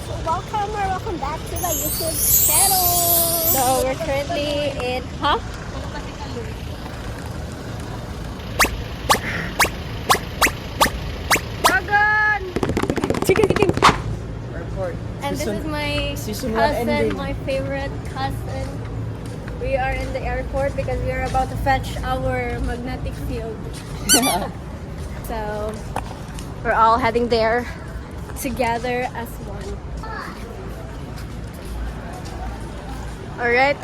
welcome back to the YouTube channel. So we're currently in, Dragon! Chicken! Airport. And this is my Season 1 cousin, ending. my favorite cousin. We are in the airport because we are about to fetch our magnetic field. So we're all heading there together as one. Alright.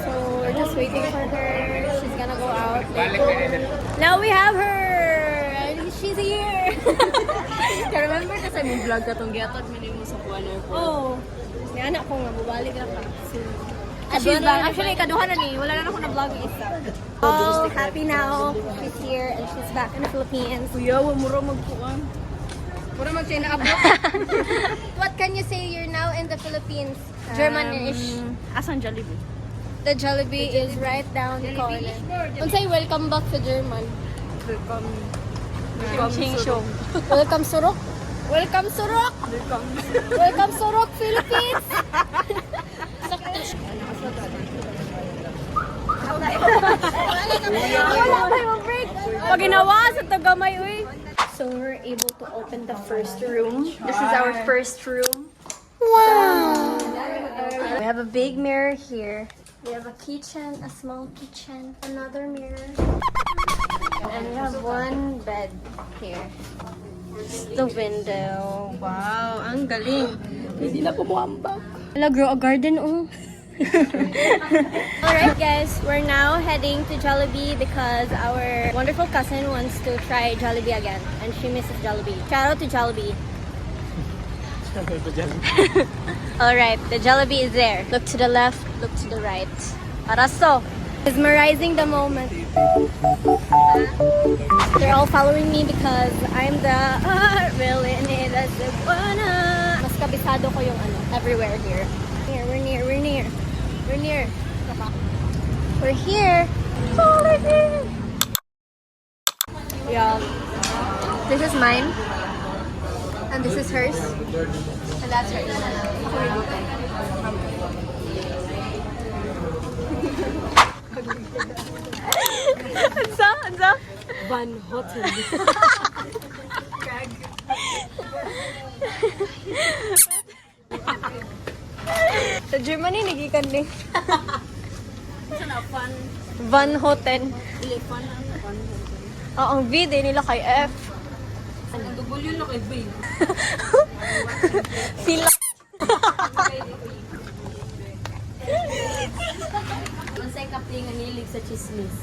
So we're just waiting for her. She's gonna go out. Now we have her! She's here! Remember na sa mong vlog ka itong giatod mo sa Buwan Airport? Oh, may anak ko nga, bubalik na pa. She's back. Actually, kaduha na ni. Wala na ako na-vlog yung isa. Oh, happy now. She's here and she's back in the Philippines. Kuya, wa mo raw magkuhan. Pura mag-China abroad. What can you say? You're now in the Philippines. Germanish. Asan Jollibee? The Jollibee is right down the corner. Unsay welcome back to German. Welcome. Shong. Welcome Surok. Welcome Surok. Welcome Surok, Philippines. Wala tayong break. Pag ginawa sa tagamay, uy. So we're able to open the first room. This is our first room. Wow. We have a big mirror here. We have a kitchen, a small kitchen, another mirror. And we have one bed here. The window. Wow, ang galing. Hindi na kumuambak. Wala, grow a garden, oh. Alright guys, we're now heading to Jollibee because our wonderful cousin wants to try Jollibee again. And she misses Jollibee. Shout out to Jollibee. Alright, the Jollibee is there. Look to the left, look to the right. Paraso. Mesmerizing the moment. They're all following me because I'm the really need a Cebuana. Mas kabisado ko yung everywhere here. We're near. We're here. Yeah. This is mine. And this is hers. And that's hers. Ansa? Van Houten. Sa Germany, nagikan din. Van. Van Houten. Van Houten. Ang V din nila kay F. Ang W na kay B. Sila. Unsay kape nga nilig sa chismis?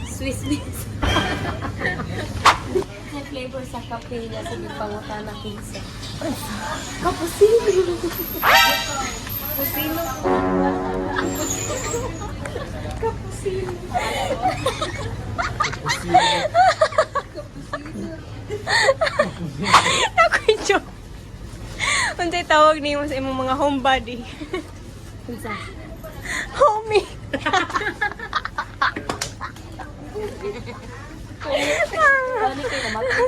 Swiss miss. May flavor sa kape niya sa pangutana kinsa. Cappuccino. Cappuccino. Cappuccino. Ako'y joke. Unsay tawag niyo sa imong mga homebody? Kinsa? Homie. Ano kayo namatay?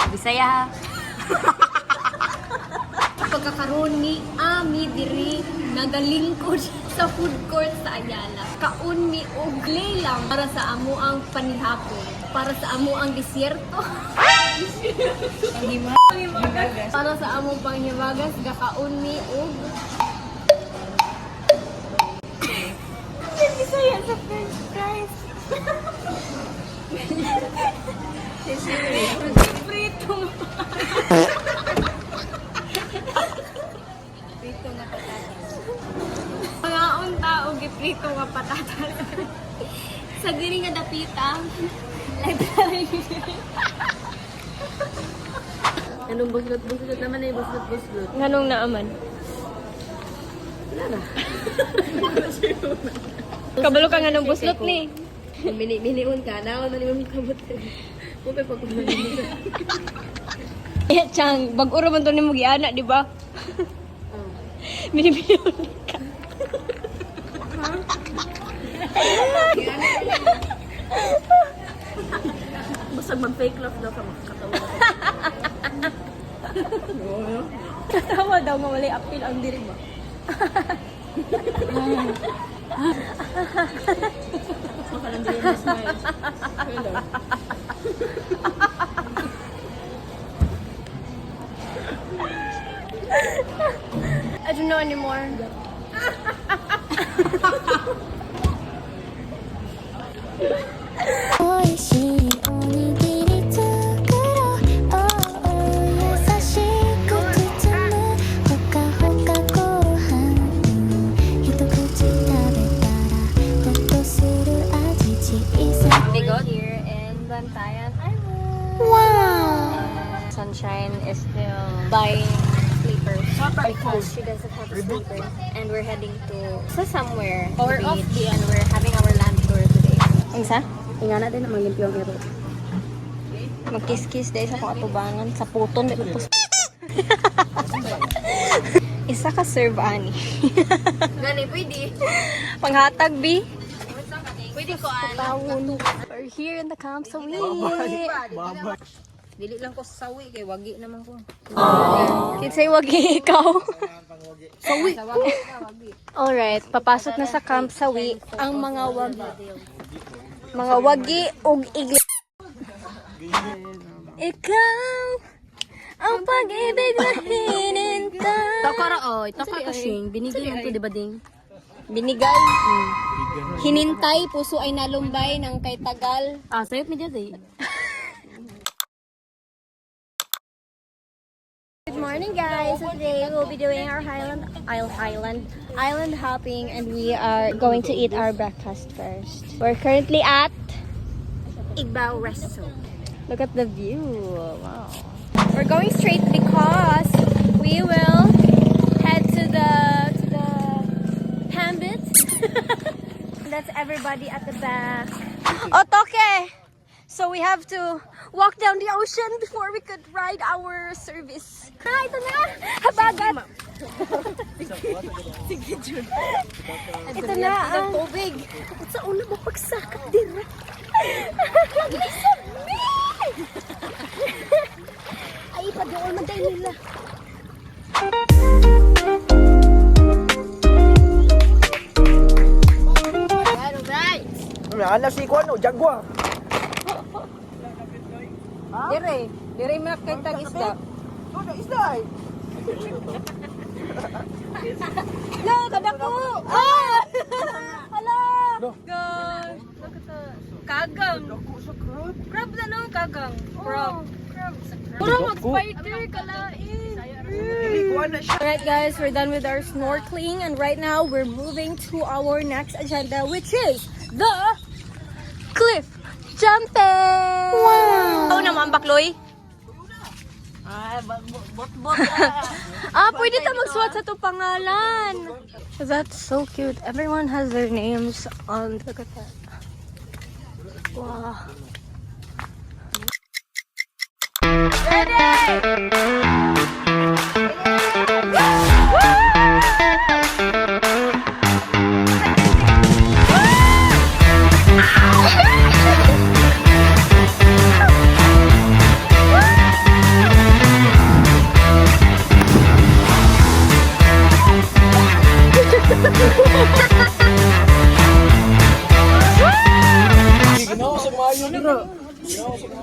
Bisaya. Pagkakaroon ni Ami diri nagalingkod sa food court sa Ayala. Kaun mi uglay lang para sa amo ang panihapon, para sa amo ang disyerto. Para sa amo panghimagas gakaun mi og Bisaya sa French fries. Prito Prito nga patatas. mga unta o giprito nga patatas. Sa diri nga dapita. Anong buslot naman ay buslot. Nganong naaman? Wala na. Kabalo ka nga ng buslot ni. Miniun ka. Naon man imong kamot. Mo pa pagkumanin mo. Eh, Chang, bag-uro man to ni mo giana, di ba? Minibiniwan ka. Basta mag-fake love daw ka makakatawa. Tawa daw nga wala appeal ang diri ba? Makalandir yung smile. Hello. I don't know anymore. We got here in Bantayan Island. Wow! Sunshine is still buying sleepers because she doesn't have a sleeper, and we're heading to somewhere. Power off beach, and we're having our land tour today. Ang sa? Tingnan natin na maglimpyo ang ero. Magkiss-kiss dahil sa katubangan sa puton. Isa ka serve ani. Gani, pwede. Panghatag bi. Pwede ko We're here in the camp so we. Dili lang ko sawi kay wagi naman ko. Kinsay wagi ikaw. Sawi. Wagi. Alright, papasok na sa camp sawi ang mga wagi ug igli. Ikaw ang pag-ibig na hinintay. Takara oy, takara sing binigay man to di ba ding? Binigay. Hinintay, puso ay nalumbay ng kay tagal. Ah, sayot mi dito. Good morning, guys. Today we'll be doing our island hopping, and we are going to eat our breakfast first. We're currently at Igbao Resto. Look at the view. Wow. We're going straight because we will head to the Pambit. That's everybody at the back. Otoke! So we have to walk down the ocean before we could ride our service. Ah, ito na! Habagat! Ito na ang tubig. At sa una mo pagsakap din. Listen me! Ay, ipadoon man tayo nila. Anak si Kuan, Jaguar. Dire man kay tag isda. Ano isda? No, kadako! Ah! Hala! Gosh! Look at the kagang. Crab na no, kagang. Crab. Puro mag-spider, kalain. Alright guys, we're done with our snorkeling, and right now we're moving to our next agenda, which is the cliff jumping! Wow! Oh naman, Bakloy? Pwede ta magsuot sa to pangalan. That's so cute. Everyone has their names on. Look at that. Wow. Ready!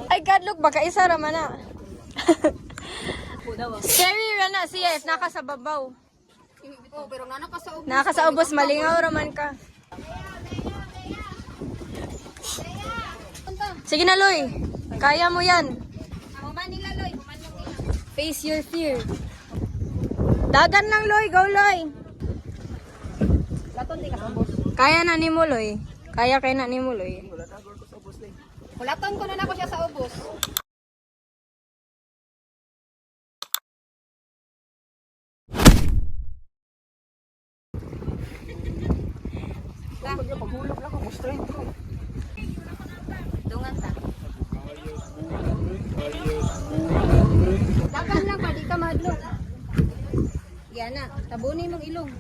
Ay God, look, baka isa raman na. Scary ra na siya if nakasababaw. Oh, pero nga nakasaog. Nakasaubos, malingaw raman ka. Sige na, Loy. Kaya mo yan. Face your fear. Dagan lang, Loy. Go, Loy. Kaya na ni mo, Loy. Kaya na ni mo, Loy. Kulaton ko na nako siya sa ubos. Dungan ta. Dagan lang pa, di ka mahadlok. Yan na, tabunin mong ilong.